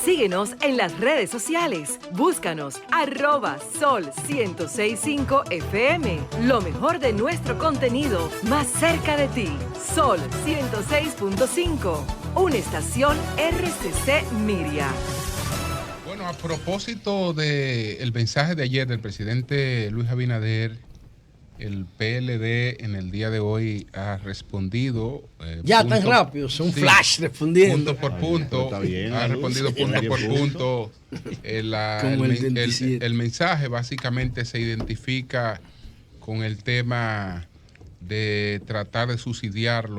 Síguenos en las redes sociales. Búscanos @Sol1065 FM. Lo mejor de nuestro contenido más cerca de ti. Sol 106.5. Una estación RCC Miria. Bueno, a propósito del mensaje de ayer del presidente Luis Abinader, el PLD en el día de hoy ha respondido. Ya tan rápido, es un flash respondiendo. Punto por punto. Está bien, ha respondido punto por punto. El mensaje básicamente se identifica con el tema de tratar de subsidiar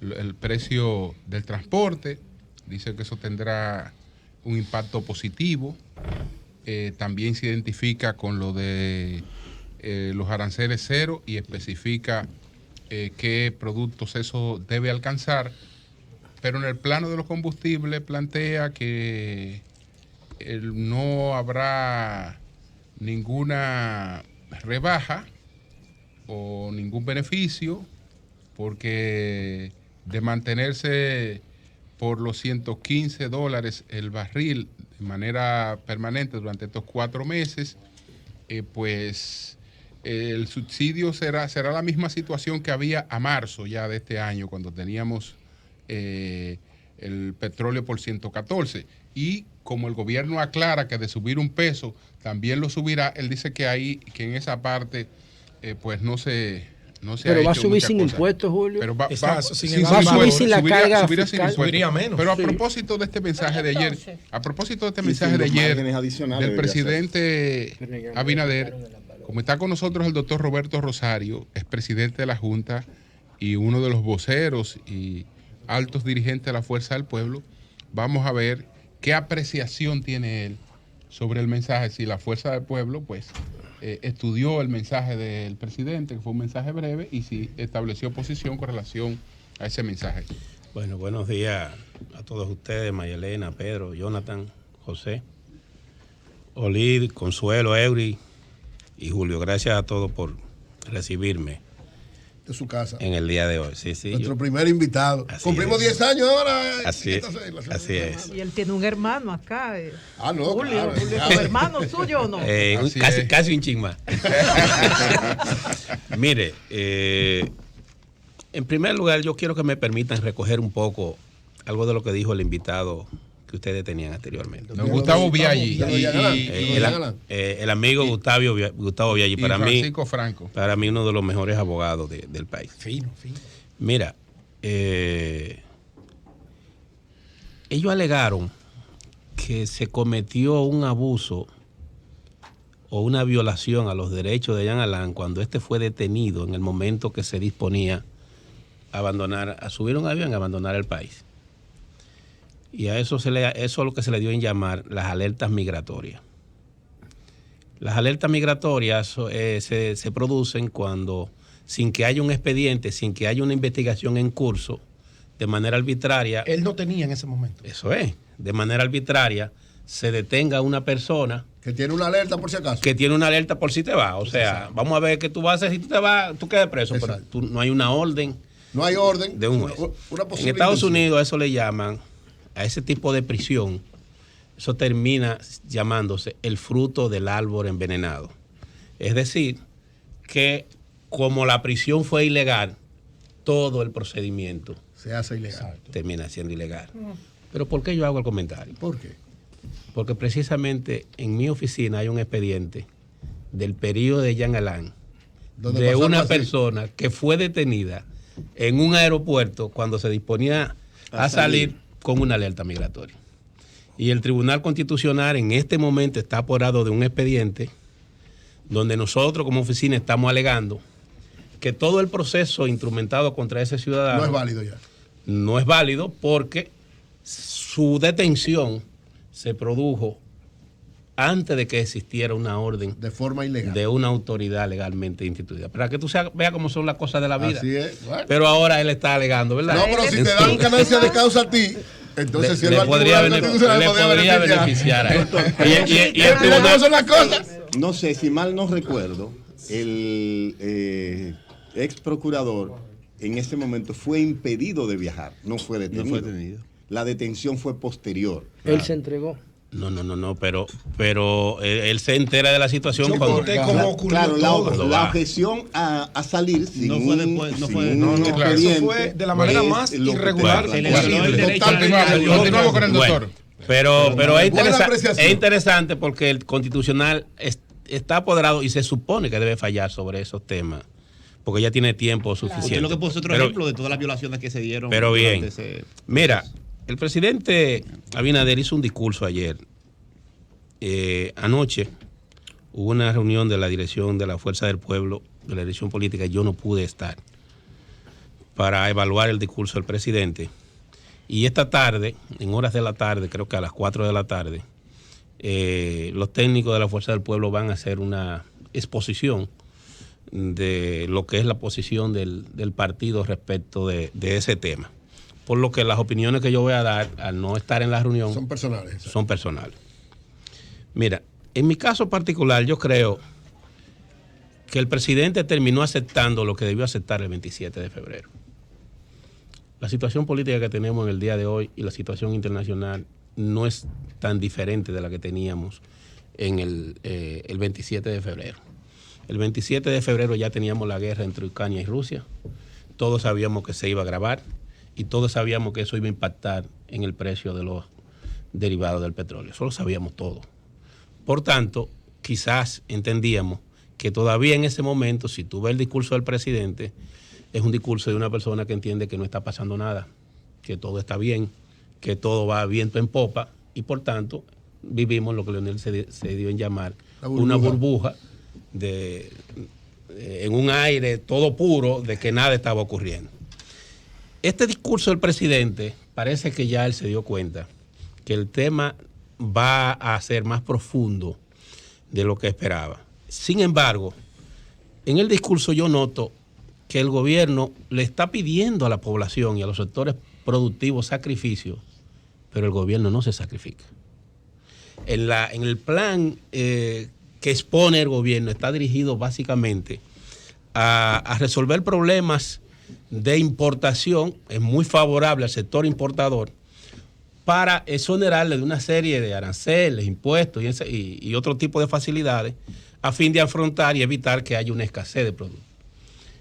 el precio del transporte. Dice que eso tendrá un impacto positivo. También se identifica con lo de los aranceles cero y especifica qué productos eso debe alcanzar, pero en el plano de los combustibles plantea que no habrá ninguna rebaja o ningún beneficio, porque de mantenerse por los $115 el barril de manera permanente durante estos 4 meses, pues el subsidio será la misma situación que había a marzo ya de este año, cuando teníamos el petróleo por 114. Y como el gobierno aclara que de subir un peso también lo subirá, él dice que en esa parte pues no se pero va a subir sin impuestos, Julio. Pero va a subir sin la carga fiscal. Subiría menos. Pero a propósito de este mensaje de ayer, del presidente Abinader, como está con nosotros el doctor Roberto Rosario, es presidente de la Junta y uno de los voceros y altos dirigentes de la Fuerza del Pueblo, vamos a ver qué apreciación tiene él sobre el mensaje, si la Fuerza del Pueblo pues estudió el mensaje del presidente, que fue un mensaje breve, y si estableció posición con relación a ese mensaje. Bueno, buenos días a todos ustedes, Mayelena, Pedro, Jonathan, José, Olid, Consuelo, Eury y Julio. Gracias a todos por recibirme de su casa en el día de hoy. Sí, nuestro primer invitado. Cumplimos 10 años ahora. Así es. Y él tiene un hermano acá. No, Julio, claro. Julio, ¿es hermano suyo o no? Casi un ching más. Mire, en primer lugar, yo quiero que me permitan recoger un poco algo de lo que dijo el invitado que ustedes tenían anteriormente. Gustavo Viaggi el amigo Gustavo Viaggi, para mí Francisco Franco. Para mí uno de los mejores abogados del país. Fino. Mira, ellos alegaron que se cometió un abuso o una violación a los derechos de Jean Alain cuando este fue detenido en el momento que se disponía a subir un avión y abandonar el país. Y a eso es lo que se le dio en llamar las alertas migratorias. Las alertas migratorias se producen cuando, sin que haya un expediente, sin que haya una investigación en curso, de manera arbitraria. Él no tenía en ese momento. Eso es, de manera arbitraria, se detenga a una persona. Que tiene una alerta por si acaso. Que tiene una alerta por si te vas. O sea, vamos a ver qué tú vas a hacer si tú te vas, tú quedas preso. Pero no hay una orden. No hay orden. De un juez. En Estados Unidos a eso le llaman, a ese tipo de prisión, eso termina llamándose el fruto del árbol envenenado. Es decir, que como la prisión fue ilegal, todo el procedimiento se hace ilegal. Termina siendo ilegal. Pero ¿por qué yo hago el comentario? ¿Por qué? Porque precisamente en mi oficina hay un expediente del periodo de Jean Alain, de una persona que fue detenida en un aeropuerto cuando se disponía a salir con una alerta migratoria. Y el Tribunal Constitucional en este momento está aporado de un expediente donde nosotros como oficina estamos alegando que todo el proceso instrumentado contra ese ciudadano no es válido ya. No es válido porque su detención se produjo antes de que existiera una orden de forma ilegal de una autoridad legalmente instituida. Para que tú veas cómo son las cosas de la vida. Así es. Bueno. Pero ahora él está alegando, ¿verdad? No, pero si te dan ganancia de causa a ti, entonces si él podría beneficiar a él. Y el tribunal son las cosas. No sé, si mal no recuerdo, el ex procurador en ese momento fue impedido de viajar, no fue detenido. la detención fue posterior. Él se entregó. No, pero él se entera de la situación Yo cuando conté cómo ocurrió claro, todo. la objeción a salir sin No fue después, no fue- un no, claro, eso fue de la manera más es lo que irregular. te- Se le violó el derecho a la Continuamos con el doctor. Bueno, pero es, Buena apreciación. es interesante porque el constitucional está apoderado y se supone que debe fallar sobre esos temas, porque ya tiene tiempo suficiente. Usted lo que puso otro Pero- ejemplo de todas las violaciones que se dieron. Pero bien, durante ese- mira, el presidente Abinader hizo un discurso ayer. Anoche hubo una reunión de la dirección de la Fuerza del Pueblo, de la dirección política, y yo no pude estar para evaluar el discurso del presidente. Y esta tarde, en horas de la tarde, creo que a las 4 de la tarde, los técnicos de la Fuerza del Pueblo van a hacer una exposición de lo que es la posición del partido respecto de ese tema. Por lo que las opiniones que yo voy a dar al no estar en la reunión Son personales. son personales. Mira, en mi caso particular yo creo que el presidente terminó aceptando lo que debió aceptar el 27 de febrero. La situación política que tenemos en el día de hoy y la situación internacional no es tan diferente de la que teníamos en el 27 de febrero. El 27 de febrero ya teníamos la guerra entre Ucrania y Rusia. Todos sabíamos que se iba a agravar y todos sabíamos que eso iba a impactar en el precio de los derivados del petróleo. Eso lo sabíamos todo. Por tanto, quizás entendíamos que todavía en ese momento, si tú ves el discurso del presidente, es un discurso de una persona que entiende que no está pasando nada, que todo está bien, que todo va viento en popa, y por tanto vivimos lo que Leonel se dio en llamar una burbuja en un aire todo puro de que nada estaba ocurriendo. Este discurso del presidente parece que ya él se dio cuenta que el tema va a ser más profundo de lo que esperaba. Sin embargo, en el discurso yo noto que el gobierno le está pidiendo a la población y a los sectores productivos sacrificios, pero el gobierno no se sacrifica. En el plan que expone el gobierno está dirigido básicamente a resolver problemas de importación, es muy favorable al sector importador, para exonerarle de una serie de aranceles, impuestos y otro tipo de facilidades a fin de afrontar y evitar que haya una escasez de productos.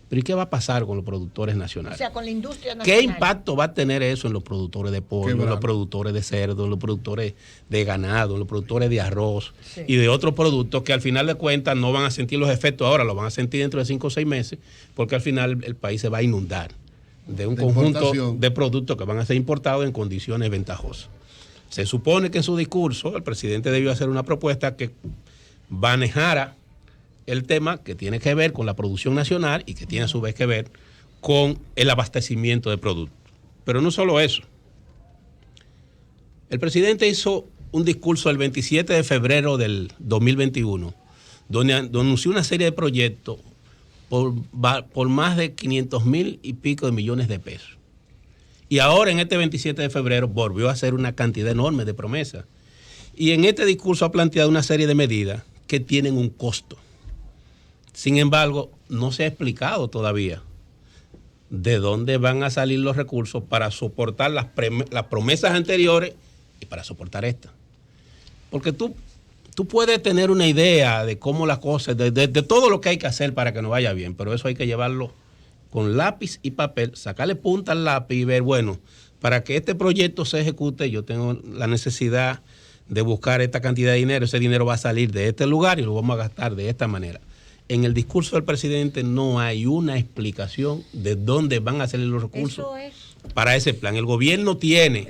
Pero ¿y qué va a pasar con los productores nacionales? O sea, con la industria nacional. ¿Qué impacto va a tener eso en los productores de pollo, en los productores de cerdo, en los productores de ganado, en los productores de arroz y de otros productos que al final de cuentas no van a sentir los efectos ahora, lo van a sentir dentro de 5 o 6 meses, porque al final el país se va a inundar de un conjunto de productos que van a ser importados en condiciones ventajosas. Se supone que en su discurso el presidente debió hacer una propuesta que manejara el tema que tiene que ver con la producción nacional y que tiene a su vez que ver con el abastecimiento de productos. Pero no solo eso. El presidente hizo un discurso el 27 de febrero del 2021, donde anunció una serie de proyectos por más de 500,000 y pico de millones de pesos. Y ahora en este 27 de febrero volvió a hacer una cantidad enorme de promesas. Y en este discurso ha planteado una serie de medidas que tienen un costo. Sin embargo, no se ha explicado todavía de dónde van a salir los recursos para soportar las promesas anteriores y para soportar esta. Porque tú puedes tener una idea de cómo las cosas, de todo lo que hay que hacer para que nos vaya bien, pero eso hay que llevarlo con lápiz y papel, sacarle punta al lápiz y ver, bueno, para que este proyecto se ejecute, yo tengo la necesidad de buscar esta cantidad de dinero, ese dinero va a salir de este lugar y lo vamos a gastar de esta manera. En el discurso del presidente no hay una explicación de dónde van a salir los recursos para ese plan. El gobierno tiene,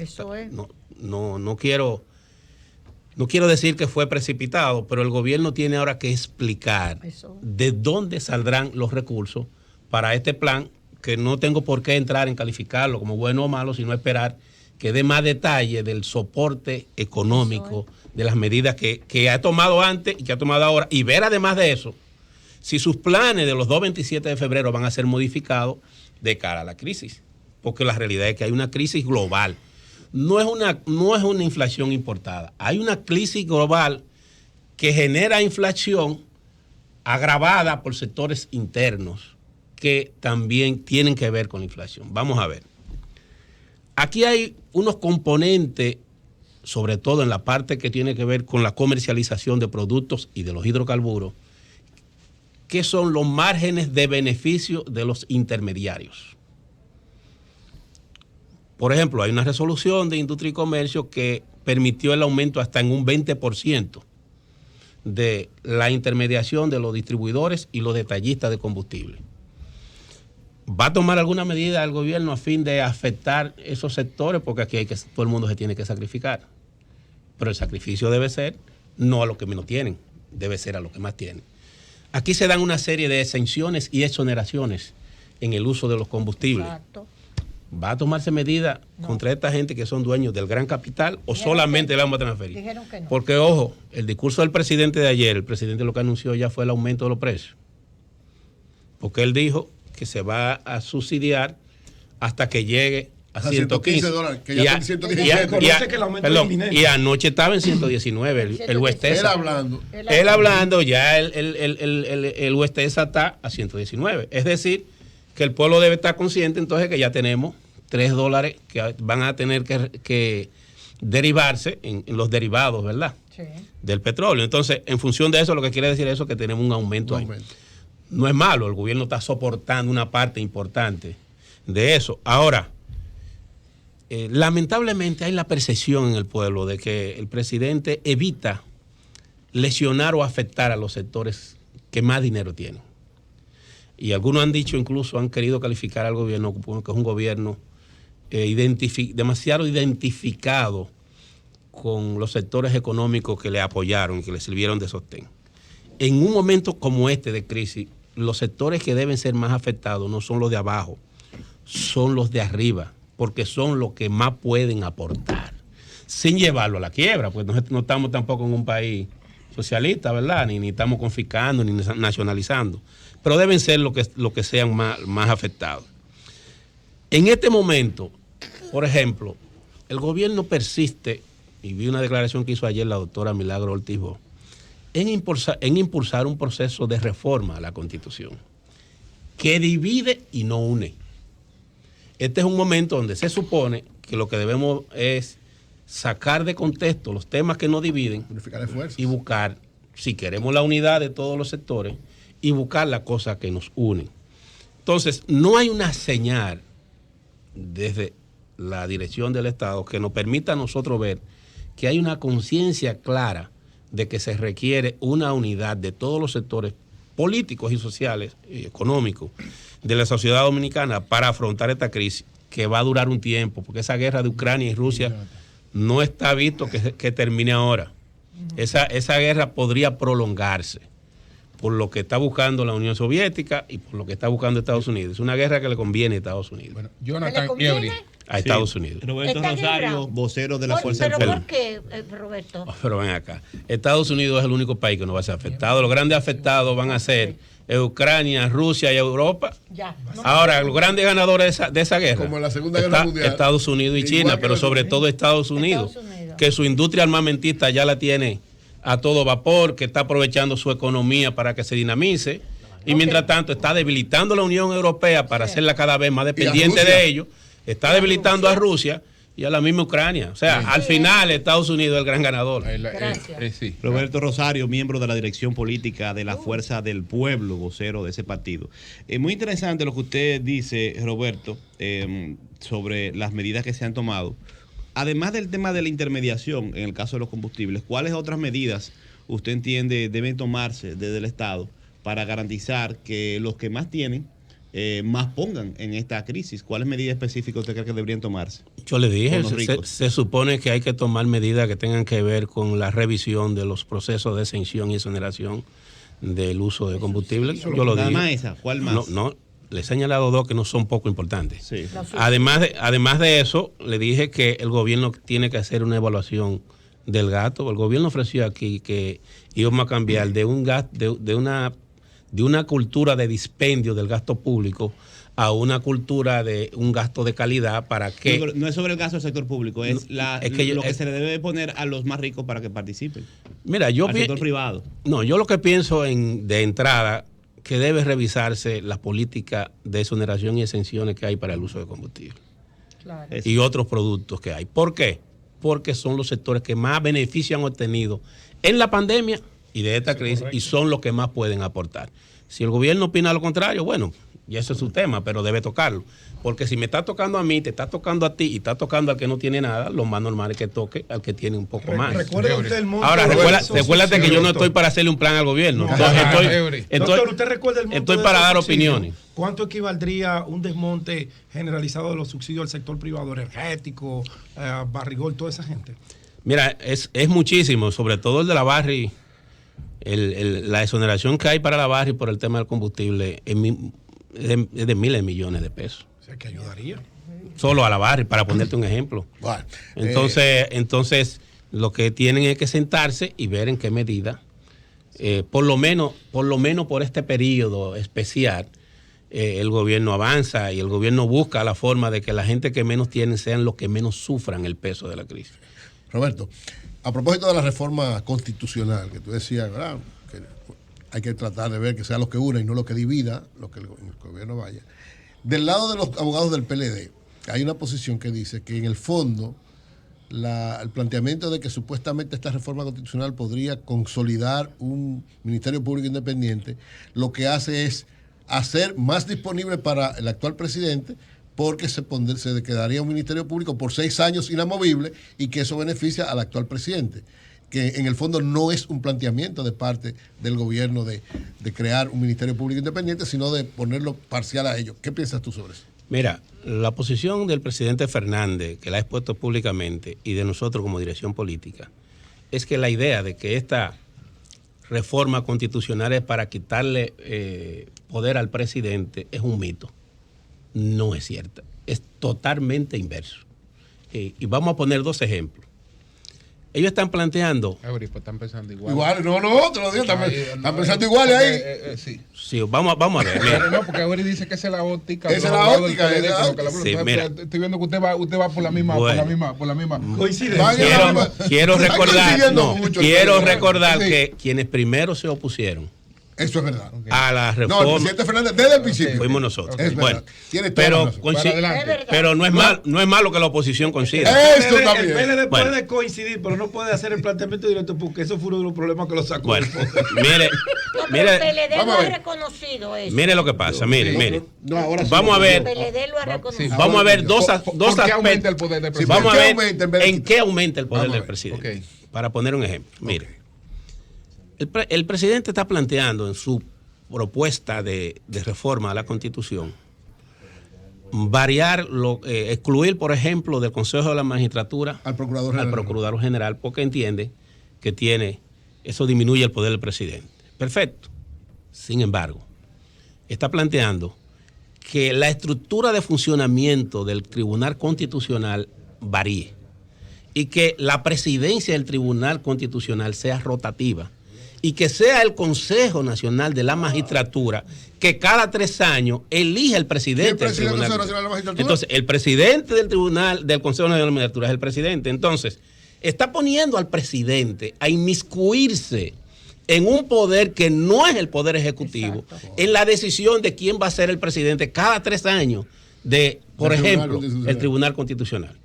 no quiero decir que fue precipitado, pero el gobierno tiene ahora que explicar de dónde saldrán los recursos para este plan, que no tengo por qué entrar en calificarlo como bueno o malo, sino esperar que dé más detalle del soporte económico, de las medidas que ha tomado antes y que ha tomado ahora, y ver además de eso si sus planes de los 27 de febrero van a ser modificados de cara a la crisis. Porque la realidad es que hay una crisis global. No es una inflación importada. Hay una crisis global que genera inflación agravada por sectores internos que también tienen que ver con la inflación. Vamos a ver. aquí hay unos componentes, sobre todo en la parte que tiene que ver con la comercialización de productos y de los hidrocarburos, que son los márgenes de beneficio de los intermediarios. Por ejemplo, hay una resolución de Industria y Comercio que permitió el aumento hasta en un 20% de la intermediación de los distribuidores y los detallistas de combustible. ¿Va a tomar alguna medida el gobierno a fin de afectar esos sectores? Porque aquí todo el mundo se tiene que sacrificar. Pero el sacrificio debe ser no a los que menos tienen, debe ser a los que más tienen. Aquí se dan una serie de exenciones y exoneraciones en el uso de los combustibles. Exacto. ¿Va a tomarse medida contra esta gente que son dueños del gran capital o solamente le vamos a transferir? Dijeron que no. Porque, ojo, el discurso del presidente de ayer, el presidente lo que anunció ya fue el aumento de los precios. Porque él dijo que se va a subsidiar hasta que llegue a 115 dólares, que ya son 117. Y anoche estaba en 119 el Westesa. Él hablando, ya el Westesa está a 119. Es decir, que el pueblo debe estar consciente entonces que ya tenemos $3 que van a tener que derivarse en los derivados, ¿verdad? Sí. Del petróleo. Entonces, en función de eso, lo que quiere decir eso es que tenemos un aumento ahí. No es malo, el gobierno está soportando una parte importante de eso. Ahora, lamentablemente hay la percepción en el pueblo de que el presidente evita lesionar o afectar a los sectores que más dinero tienen. Y algunos han dicho, incluso han querido calificar al gobierno como que es un gobierno demasiado identificado con los sectores económicos que le apoyaron y que le sirvieron de sostén. En un momento como este de crisis, los sectores que deben ser más afectados no son los de abajo, son los de arriba, porque son los que más pueden aportar, sin llevarlo a la quiebra, pues no estamos tampoco en un país socialista, ¿verdad? Ni estamos confiscando, ni nacionalizando, pero deben ser los que sean más afectados. En este momento, por ejemplo, el gobierno persiste, y vi una declaración que hizo ayer la doctora Milagro Ortiz Bo, en impulsar un proceso de reforma a la Constitución que divide y no une. Este es un momento donde se supone que lo que debemos es sacar de contexto los temas que nos dividen y buscar, si queremos la unidad de todos los sectores, y buscar las cosas que nos unen. Entonces, no hay una señal desde la dirección del Estado que nos permita a nosotros ver que hay una conciencia clara de que se requiere una unidad de todos los sectores políticos y sociales y económicos de la sociedad dominicana para afrontar esta crisis que va a durar un tiempo, porque esa guerra de Ucrania y Rusia no está visto que termine ahora. Esa guerra podría prolongarse por lo que está buscando la Unión Soviética y por lo que está buscando Estados Unidos. Es una guerra que le conviene a Estados Unidos. Bueno, Jonathan Ebri. A Estados Unidos. Roberto Rosario, vocero de la Fuerza Armada. ¿Pero por qué, Roberto? Pero ven acá. Estados Unidos es el único país que no va a ser afectado. Los grandes afectados van a ser Ucrania, Rusia y Europa. Ahora, los grandes ganadores de esa guerra, como en la Segunda Guerra Mundial, Estados Unidos y China, pero sobre todo Estados Unidos, que su industria armamentista ya la tiene a todo vapor, que está aprovechando su economía para que se dinamice, y mientras tanto está debilitando la Unión Europea para hacerla cada vez más dependiente de ellos, está debilitando a Rusia y a la misma Ucrania. O sea, al final Estados Unidos es el gran ganador. Sí. Roberto Rosario, miembro de la dirección política de la Fuerza del Pueblo, vocero de ese partido. Muy interesante lo que usted dice, Roberto, sobre las medidas que se han tomado. Además del tema de la intermediación, en el caso de los combustibles, ¿cuáles otras medidas usted entiende deben tomarse desde el Estado para garantizar que los que más tienen más pongan en esta crisis? ¿Cuáles medidas específicas usted cree que deberían tomarse? Yo le dije, se supone que hay que tomar medidas que tengan que ver con la revisión de los procesos de exención y exoneración del uso de combustible. Yo lo dije. ¿Más esa? ¿Cuál más? No, le he señalado dos que no son poco importantes. Sí. Además de eso, le dije que el gobierno tiene que hacer una evaluación del gasto. El gobierno ofreció aquí que íbamos a cambiar de una cultura de dispendio del gasto público a una cultura de un gasto de calidad para que... No es sobre el gasto del sector público, es lo que se le debe poner a los más ricos para que participen. Mira, al sector privado. No, yo lo que pienso de entrada que debe revisarse la política de exoneración y exenciones que hay para el uso de combustible. Claro. y otros productos que hay. ¿Por qué? Porque son los sectores que más beneficio han obtenido en la pandemia y de esta crisis, y son los que más pueden aportar. Si el gobierno opina lo contrario, bueno, y eso es su tema, pero debe tocarlo. Porque si me está tocando a mí, te está tocando a ti y está tocando al que no tiene nada, lo más normal es que toque al que tiene un poco más. Recuerde usted el monto. Ahora, recuérdate que yo no estoy para hacerle un plan al gobierno. Doctor, ¿usted recuerda el monto? Estoy para dar opiniones. ¿Cuánto equivaldría un desmonte generalizado de los subsidios al sector privado, energético, Barrigol, toda esa gente? Mira, es muchísimo, sobre todo el de la Barri. La exoneración que hay para la Barri por el tema del combustible es de miles de millones de pesos. O sea, que ayudaría. Solo a la Barri, para ponerte un ejemplo. Bueno, entonces, lo que tienen es que sentarse y ver en qué medida, por lo menos por este periodo especial, el gobierno avanza y el gobierno busca la forma de que la gente que menos tienen sean los que menos sufran el peso de la crisis. Roberto, a propósito de la reforma constitucional, que tú decías, ¿verdad?, que hay que tratar de ver que sea lo que una y no lo que divida, lo que el gobierno vaya. Del lado de los abogados del PLD, hay una posición que dice que en el fondo el planteamiento de que supuestamente esta reforma constitucional podría consolidar un Ministerio Público Independiente, lo que hace es hacer más disponible para el actual presidente, porque se quedaría un Ministerio Público por 6 años inamovible y que eso beneficia al actual presidente. Que en el fondo no es un planteamiento de parte del gobierno de crear un Ministerio Público Independiente, sino de ponerlo parcial a ello. ¿Qué piensas tú sobre eso? Mira, la posición del presidente Fernández, que la ha expuesto públicamente, y de nosotros como dirección política, es que la idea de que esta reforma constitucional es para quitarle poder al presidente es un mito. No es cierta. Es totalmente inverso. Y vamos a poner 2 ejemplos. Ellos están planteando. Pues están pensando igual. Igual, no, te lo digo, están pensando igual ahí. Sí, vamos a ver. Mira. No, porque Eury dice que esa es la óptica. Esa es la óptica. Sí, mira. Estoy viendo que usted va por la misma. Coincide. Quiero recordar que quienes primero se opusieron Eso es verdad. A la reforma. No, el presidente Fernández desde el principio. Fuimos nosotros. Es bueno, verdad. pero no es malo que la oposición coincida. Eso también. El PLD puede coincidir, pero no puede hacer el planteamiento directo porque eso fue uno de los problemas que lo sacó. Bueno, mire, el PLD lo ha reconocido eso. Mire lo que pasa, mire. No, ahora sí. Vamos a ver. El PLD lo ha reconocido. Vamos a ver dos aspectos. Aumenta el poder del presidente. Vamos a ver en qué aumenta el poder del presidente. Para poner un ejemplo. Mire. El presidente está planteando en su propuesta de reforma a la Constitución excluir, por ejemplo, del Consejo de la Magistratura al Procurador General, porque entiende que eso disminuye el poder del presidente. Perfecto. Sin embargo, está planteando que la estructura de funcionamiento del Tribunal Constitucional varíe y que la presidencia del Tribunal Constitucional sea rotativa y que sea el Consejo Nacional de la Magistratura que cada 3 años elija el presidente del Tribunal Nacional de la Magistratura. Entonces, el presidente del Consejo Nacional de la Magistratura es el presidente. Entonces, está poniendo al presidente a inmiscuirse en un poder que no es el poder ejecutivo, en la decisión de quién va a ser el presidente cada 3 años por ejemplo, el Tribunal Constitucional.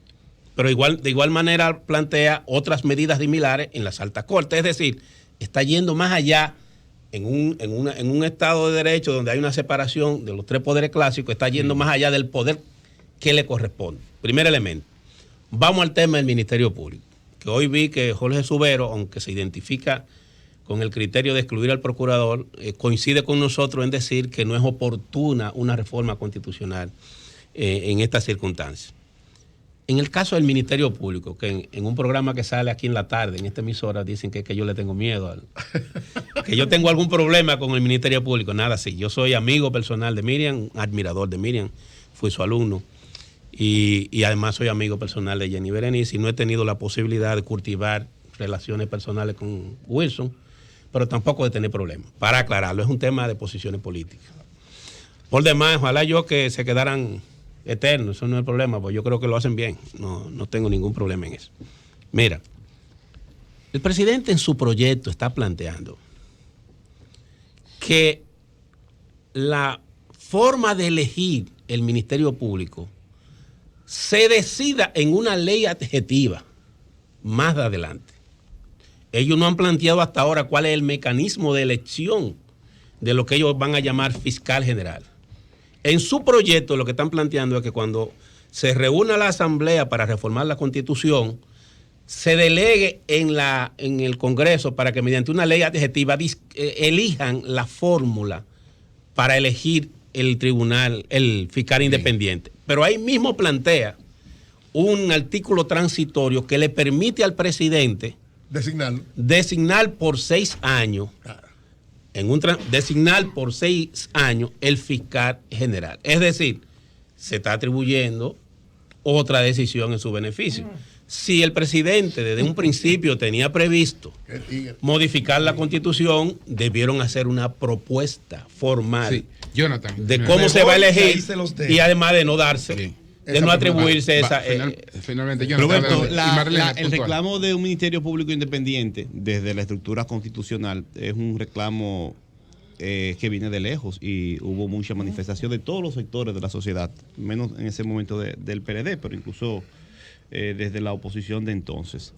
Pero de igual manera plantea otras medidas similares en las altas cortes. Es decir, está yendo más allá en un Estado de Derecho donde hay una separación de los 3 poderes clásicos, está yendo más allá del poder que le corresponde. Primer elemento. Vamos al tema del Ministerio Público, que hoy vi que Jorge Subero, aunque se identifica con el criterio de excluir al procurador, coincide con nosotros en decir que no es oportuna una reforma constitucional en estas circunstancias. En el caso del Ministerio Público, que en un programa que sale aquí en la tarde, en esta emisora, dicen que yo le tengo miedo, que yo tengo algún problema con el Ministerio Público. Nada así. Yo soy amigo personal de Miriam, admirador de Miriam, fui su alumno y además soy amigo personal de Jenny Berenice y no he tenido la posibilidad de cultivar relaciones personales con Wilson, pero tampoco de tener problemas. Para aclararlo, es un tema de posiciones políticas. Por demás, ojalá yo que se quedaran eterno, eso no es el problema, pues yo creo que lo hacen bien, no tengo ningún problema en eso. Mira, el presidente en su proyecto está planteando que la forma de elegir el Ministerio Público se decida en una ley adjetiva más adelante. Ellos no han planteado hasta ahora cuál es el mecanismo de elección de lo que ellos van a llamar fiscal general. En su proyecto lo que están planteando es que cuando se reúna la Asamblea para reformar la Constitución, se delegue en el Congreso para que mediante una ley adjetiva elijan la fórmula para elegir el tribunal, el fiscal independiente. Pero ahí mismo plantea un artículo transitorio que le permite al presidente designar por 6 años, designar por 6 años el fiscal general. Es decir, se está atribuyendo otra decisión en su beneficio. Si el presidente desde un principio tenía previsto modificar la Constitución, debieron hacer una propuesta formal de cómo se va a elegir y además de no darse, de no atribuirse esa... Finalmente, Roberto, el reclamo de un Ministerio Público Independiente desde la estructura constitucional es un reclamo que viene de lejos y hubo mucha manifestación de todos los sectores de la sociedad, menos en ese momento del PLD, pero incluso desde la oposición de entonces.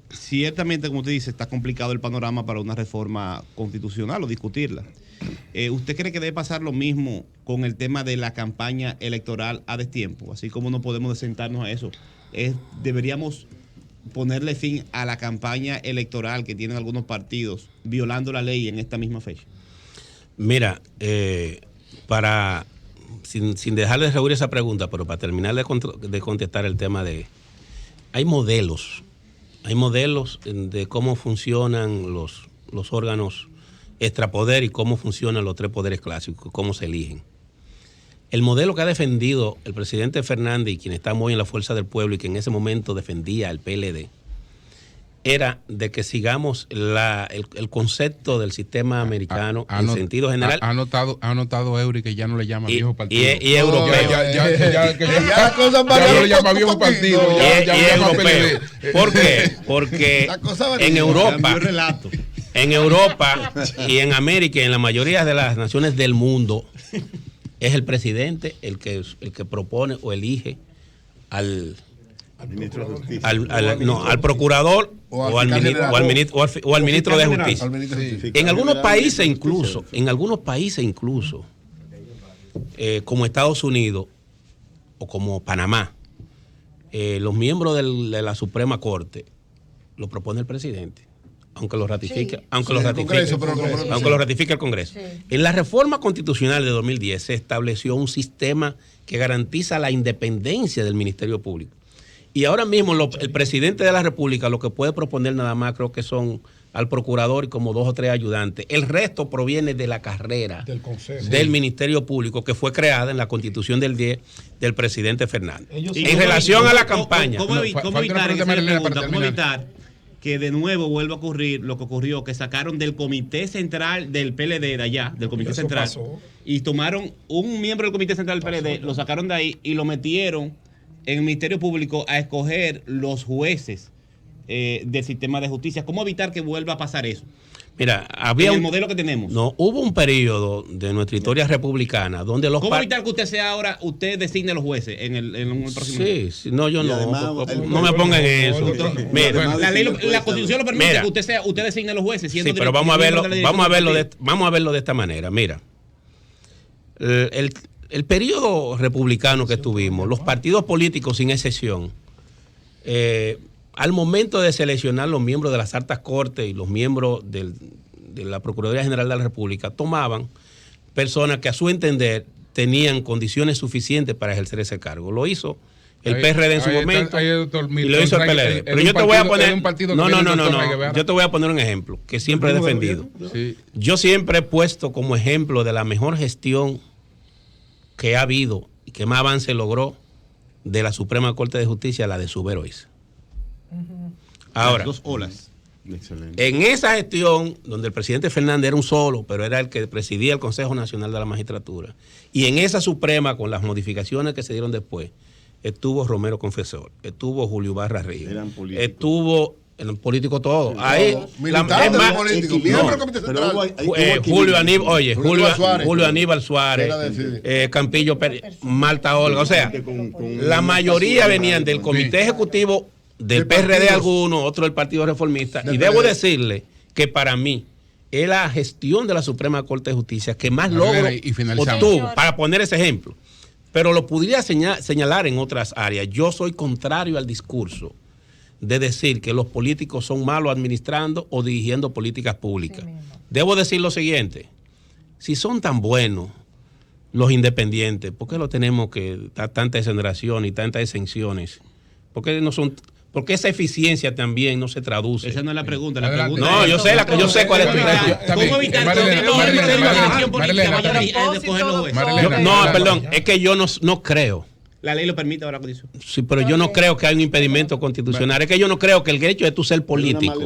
Ciertamente, como usted dice, está complicado el panorama para una reforma constitucional o discutirla. ¿Usted cree que debe pasar lo mismo con el tema de la campaña electoral a destiempo? Así como no podemos sentarnos a eso, deberíamos ponerle fin a la campaña electoral que tienen algunos partidos violando la ley en esta misma fecha. Mira, sin dejar de rehuir esa pregunta, pero para terminar de contestar el tema hay modelos de cómo funcionan los órganos extrapoder y cómo funcionan los 3 poderes clásicos, cómo se eligen. El modelo que ha defendido el presidente Fernández y quien está muy en la fuerza del pueblo y que en ese momento defendía el PLD, era de que sigamos el concepto del sistema americano en sentido general. Ha notado Eury que ya no le llama viejo partido. Y europeo. Ya no le llama viejo partido. Y europeo. ¿Por qué? Porque en Europa y en América y en la mayoría de las naciones del mundo es el presidente el que propone o elige al procurador o al ministro de Justicia. En algunos países incluso, como Estados Unidos o como Panamá, los miembros de la Suprema Corte lo propone el presidente, aunque lo ratifique el Congreso. Sí. En la reforma constitucional de 2010 se estableció un sistema que garantiza la independencia del Ministerio Público. Y ahora mismo el presidente de la República lo que puede proponer nada más creo que son al procurador y como 2 o 3 ayudantes. El resto proviene de la carrera del Ministerio Público que fue creada en la Constitución del 10 del presidente Fernández. En relación a la campaña. ¿Cómo evitar que de nuevo vuelva a ocurrir lo que ocurrió, que sacaron del Comité Central del PLD de allá, del Comité Central, pasó. Y tomaron un miembro del Comité Central del PLD, lo sacaron de ahí y lo metieron en el Ministerio Público a escoger los jueces del sistema de justicia? ¿Cómo evitar que vuelva a pasar eso? Mira, había el modelo que tenemos. No, hubo un periodo de nuestra historia republicana donde los... ¿Cómo evitar que usted sea ahora, usted designe los jueces en el próximo? Sí, no, yo no. Además, no me pongan en eso. Mira, la Constitución lo permite que usted designe los jueces. Sí, pero vamos a verlo de esta manera. Mira, el periodo republicano que tuvimos, los partidos políticos sin excepción, al momento de seleccionar los miembros de las altas cortes y los miembros de la Procuraduría General de la República, tomaban personas que a su entender tenían condiciones suficientes para ejercer ese cargo. Lo hizo el PRD en su momento y lo hizo el PLD. Pero yo te voy a poner... Yo te voy a poner un ejemplo que siempre he defendido. Sí. Yo siempre he puesto como ejemplo de la mejor gestión que ha habido y que más avance logró de la Suprema Corte de Justicia, la de Subero Isa. Ahora, 2 olas. Excelente. En esa gestión, donde el presidente Fernández era un solo, pero era el que presidía el Consejo Nacional de la Magistratura, y en esa Suprema, con las modificaciones que se dieron después, estuvo Romero Confesor, estuvo Julio Barra Ríos, estuvo En los políticos todos. Ahí. Julio Aníbal Suárez, Campillo Pérez, Marta Olga. O sea, la mayoría venían del comité ejecutivo del PRD algunos, otros del Partido Reformista. Y debo decirle que para mí es la gestión de la Suprema Corte de Justicia que más logro obtuvo, para poner ese ejemplo. Pero lo podría señalar en otras áreas. Yo soy contrario al discurso de decir que los políticos son malos administrando o dirigiendo políticas públicas. Debo decir lo siguiente: si son tan buenos los independientes, ¿por qué lo tenemos que dar tanta exoneración y tantas exenciones? ¿Por qué no son? Porque esa eficiencia también no se traduce. Esa no es la pregunta. No, yo sé cuál es tu pregunta. ¿Cómo evitar que No, perdón, es que yo no creo. La ley lo permite ahora. Sí, pero yo no creo que hay un impedimento constitucional. Es que yo no creo que el derecho de tú ser político.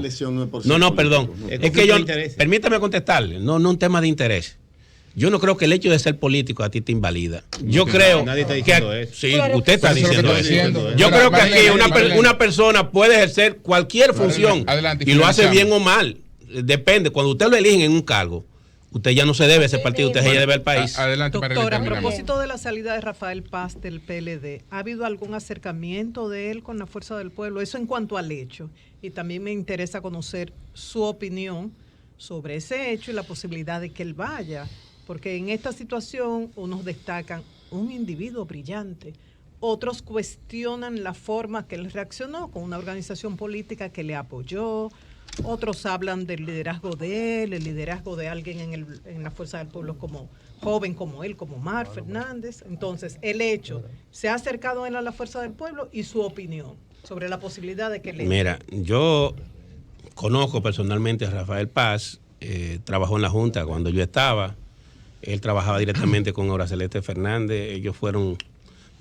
No, perdón. Es que yo, permítame contestarle, no un tema de interés. Yo no creo que el hecho de ser político a ti te invalida. Yo creo que sí, usted está diciendo eso. Yo creo que aquí una persona puede ejercer cualquier función y lo hace bien o mal. Depende. Cuando usted lo eligen en un cargo, usted ya no se debe a ese partido, usted se debe al país. Adelante, doctor, a propósito de la salida de Rafael Paz del PLD, ¿ha habido algún acercamiento de él con la Fuerza del Pueblo? Eso en cuanto al hecho. Y también me interesa conocer su opinión sobre ese hecho y la posibilidad de que él vaya. Porque en esta situación unos destacan un individuo brillante, otros cuestionan la forma que él reaccionó con una organización política que le apoyó. Otros hablan del liderazgo de él, el liderazgo de alguien en la Fuerza del Pueblo como joven como él, como Mar Fernández. Entonces, el hecho, se ha acercado él a la Fuerza del Pueblo y su opinión sobre la posibilidad de que le... Mira, yo conozco personalmente a Rafael Paz, trabajó en la Junta cuando yo estaba, él trabajaba directamente con Aura Celeste Fernández, ellos fueron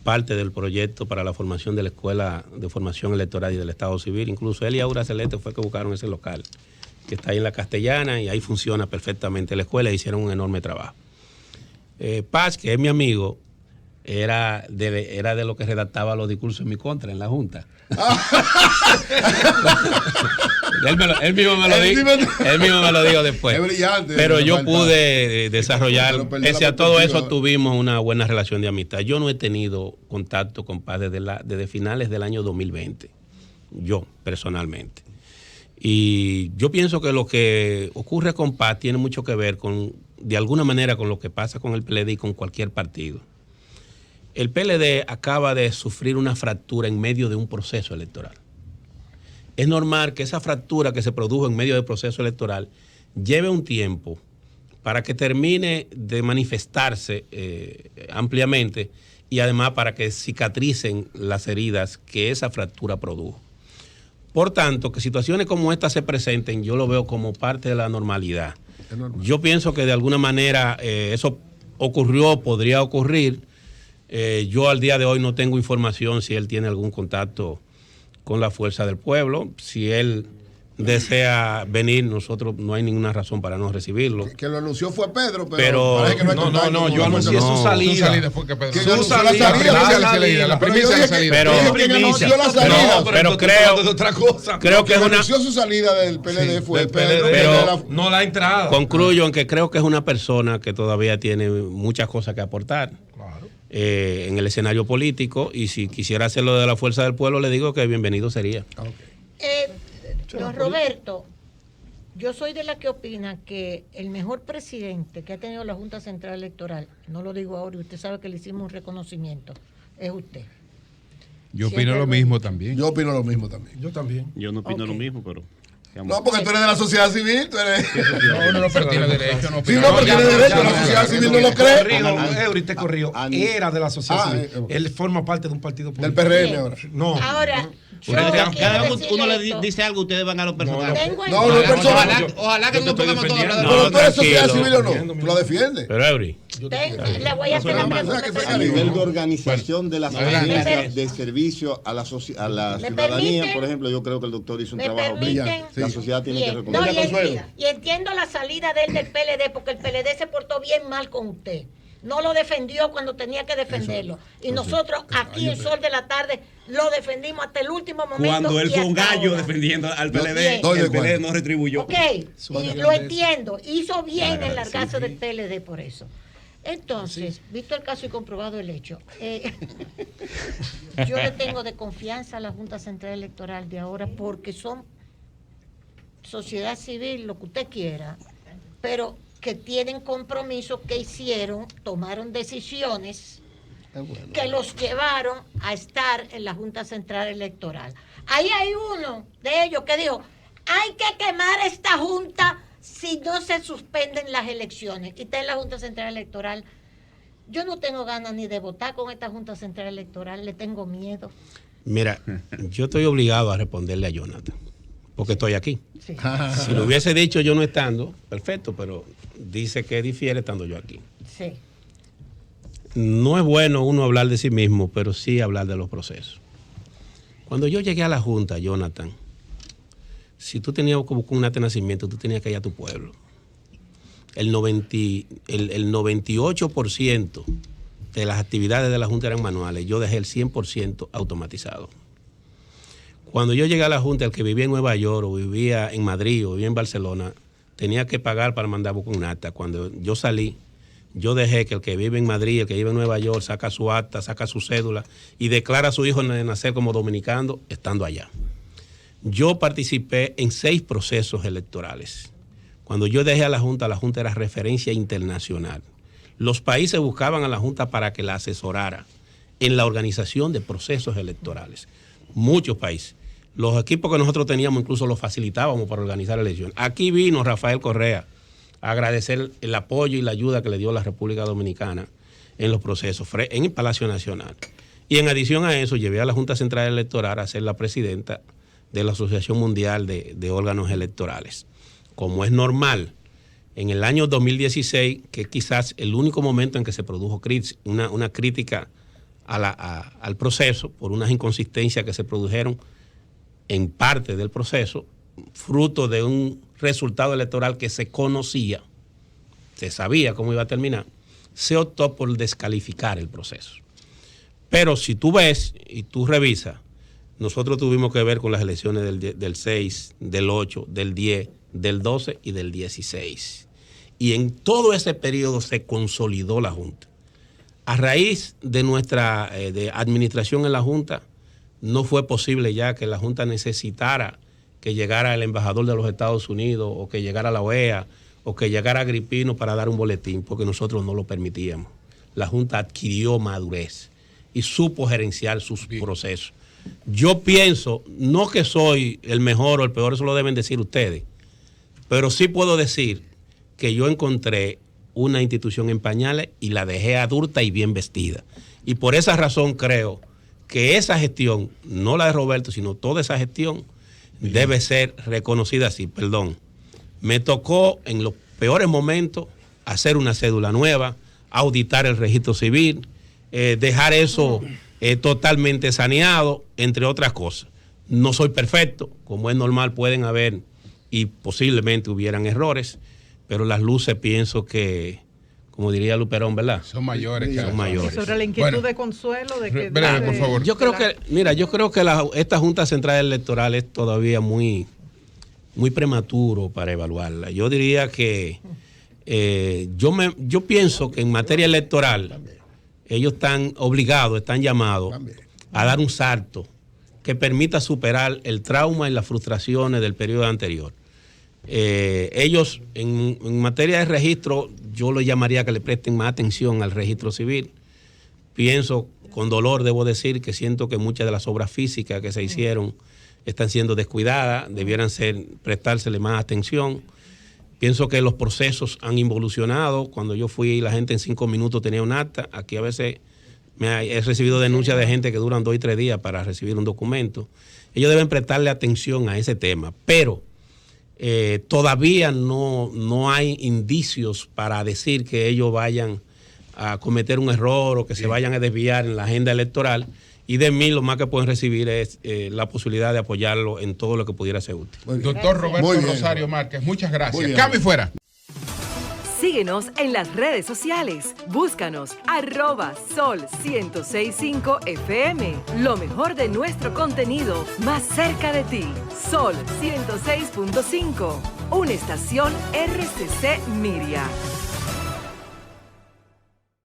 parte del proyecto para la formación de la Escuela de Formación Electoral y del Estado Civil. Incluso él y Aura Celeste fue que buscaron ese local, que está ahí en la Castellana, y ahí funciona perfectamente la escuela, hicieron un enorme trabajo. Paz, que es mi amigo, era de lo que redactaba los discursos en mi contra en la Junta. Él mismo me lo dijo después. Es brillante. Pero yo pude desarrollar, pese a todo eso, tuvimos una buena relación de amistad. Yo no he tenido contacto con Paz desde finales del año 2020. Yo, personalmente. Y yo pienso que lo que ocurre con Paz tiene mucho que ver de alguna manera, con lo que pasa con el PLD y con cualquier partido. El PLD acaba de sufrir una fractura en medio de un proceso electoral. Es normal que esa fractura que se produjo en medio del proceso electoral lleve un tiempo para que termine de manifestarse ampliamente y además para que cicatricen las heridas que esa fractura produjo. Por tanto, que situaciones como esta se presenten, yo lo veo como parte de la normalidad. Yo pienso que de alguna manera eso ocurrió, podría ocurrir. Yo al día de hoy no tengo información si él tiene algún contacto con la Fuerza del Pueblo. Si él desea venir, nosotros no hay ninguna razón para no recibirlo. Que lo anunció fue Pedro, pero parece que no, yo anuncié su salida. La primicia de la salida. Pero creo que es una... anunció su salida del PLD fue Pedro. Pero no la entrada. Concluyo en que creo que es una persona que todavía tiene muchas cosas que aportar. En el escenario político, y si quisiera hacerlo de la Fuerza del Pueblo, le digo que bienvenido sería. Don Roberto, yo soy de la que opina que el mejor presidente que ha tenido la Junta Central Electoral, no lo digo ahora, y usted sabe que le hicimos un reconocimiento, es usted. Yo opino lo mismo también. Yo opino lo mismo también. Yo también. Yo no opino lo mismo, pero... No, porque tú eres de la sociedad civil, tú eres... No tiene derecho, no opina. Sí, no, porque tiene derecho, la sociedad civil no lo cree. Eury te corrió, era de la sociedad civil. Él forma parte de un partido político. Del PRM ahora. No. Ahora... Cada vez que uno le dice algo, ustedes van a lo personal. No es personal. Ojalá que no pongamos todo hablar de... Pero tú eres sociedad civil o no, tú lo defiendes. Pero Eury, le voy a hacer la pregunta. A nivel de organización de las agencias de servicio a la ciudadanía, por ejemplo, yo creo que el doctor hizo un trabajo brillante. La sociedad tiene que reconocerlo. Y entiendo la salida de él del PLD, porque el PLD se portó bien mal con usted. No lo defendió cuando tenía que defenderlo. Y nosotros aquí en Sol de la Tarde lo defendimos hasta el último momento. Cuando él fue un gallo defendiendo al PLD, el PLD no retribuyó. Ok, y lo entiendo. Hizo bien en largarse del PLD por eso. Entonces, visto el caso y comprobado el hecho, yo le tengo de confianza a la Junta Central Electoral de ahora porque son sociedad civil, lo que usted quiera, pero que tienen compromisos, que hicieron, tomaron decisiones que los llevaron a estar en la Junta Central Electoral. Ahí hay uno de ellos que dijo, hay que quemar esta Junta si no se suspenden las elecciones. Y está en la Junta Central Electoral. Yo no tengo ganas ni de votar con esta Junta Central Electoral, le tengo miedo. Mira, yo estoy obligado a responderle a Jonathan, porque estoy aquí. Sí. Si lo hubiese dicho yo no estando, perfecto, pero dice que difiere estando yo aquí. Sí. No es bueno uno hablar de sí mismo, pero sí hablar de los procesos. Cuando yo llegué a la Junta, Jonathan, si tú tenías como un acta de nacimiento, tú tenías que ir a tu pueblo. El 98% de las actividades de la Junta eran manuales. Yo dejé el 100% automatizado. Cuando yo llegué a la Junta, el que vivía en Nueva York, o vivía en Madrid, o vivía en Barcelona, tenía que pagar para mandar buscar un acta. Cuando yo salí, yo dejé que el que vive en Madrid, el que vive en Nueva York, saca su acta, saca su cédula y declara a su hijo de nacer como dominicano estando allá. Yo participé en 6 procesos electorales. Cuando yo dejé a la Junta era referencia internacional. Los países buscaban a la Junta para que la asesorara en la organización de procesos electorales. Muchos países. Los equipos que nosotros teníamos incluso los facilitábamos para organizar elecciones. Aquí vino Rafael Correa a agradecer el apoyo y la ayuda que le dio la República Dominicana en los procesos en el Palacio Nacional. Y en adición a eso, llevé a la Junta Central Electoral a ser la presidenta de la Asociación Mundial de Órganos Electorales. Como es normal, en el año 2016, que quizás el único momento en que se produjo una crítica al proceso por unas inconsistencias que se produjeron en parte del proceso, fruto de un resultado electoral que se conocía, se sabía cómo iba a terminar, se optó por descalificar el proceso. Pero si tú ves y tú revisas, nosotros tuvimos que ver con las elecciones del 6, del 8, del 10, del 12 y del 16. Y en todo ese periodo se consolidó la Junta. A raíz de nuestra de administración en la Junta, no fue posible ya que la Junta necesitara que llegara el embajador de los Estados Unidos o que llegara la OEA o que llegara Agripino para dar un boletín, porque nosotros no lo permitíamos. La Junta adquirió madurez y supo gerenciar sus procesos. Yo pienso, no que soy el mejor o el peor, eso lo deben decir ustedes, pero sí puedo decir que yo encontré una institución en pañales y la dejé adulta y bien vestida. Y por esa razón creo que esa gestión, no la de Roberto, sino toda esa gestión, debe ser reconocida así. Perdón, me tocó en los peores momentos hacer una cédula nueva, auditar el registro civil, dejar eso totalmente saneado, entre otras cosas. No soy perfecto, como es normal, pueden haber y posiblemente hubieran errores, pero las luces pienso que, como diría Luperón, ¿verdad? Son mayores. Son mayores. Y sobre la inquietud de Consuelo de que... Breve, por favor. Yo creo que, mira, esta Junta Central Electoral es todavía muy prematuro para evaluarla. Yo diría que yo pienso que en materia electoral ellos están obligados, están llamados a dar un salto que permita superar el trauma y las frustraciones del periodo anterior. Ellos, en materia de registro, yo les llamaría que le presten más atención al registro civil. Pienso, con dolor debo decir, que siento que muchas de las obras físicas que se hicieron están siendo descuidadas, debieran prestársele más atención. Pienso que los procesos han involucionado. Cuando yo fui, la gente en 5 minutos tenía un acta. Aquí a veces he recibido denuncias de gente que duran 2 y 3 días para recibir un documento. Ellos deben prestarle atención a ese tema, pero todavía no hay indicios para decir que ellos vayan a cometer un error o que se vayan a desviar en la agenda electoral. Y de mí lo más que pueden recibir es la posibilidad de apoyarlo en todo lo que pudiera ser útil. Doctor Roberto Rosario Márquez, muchas gracias. Cambio y fuera. Síguenos en las redes sociales. Búscanos @Sol1065 FM. Lo mejor de nuestro contenido más cerca de ti. Sol 106.5. Una estación RCC Miria.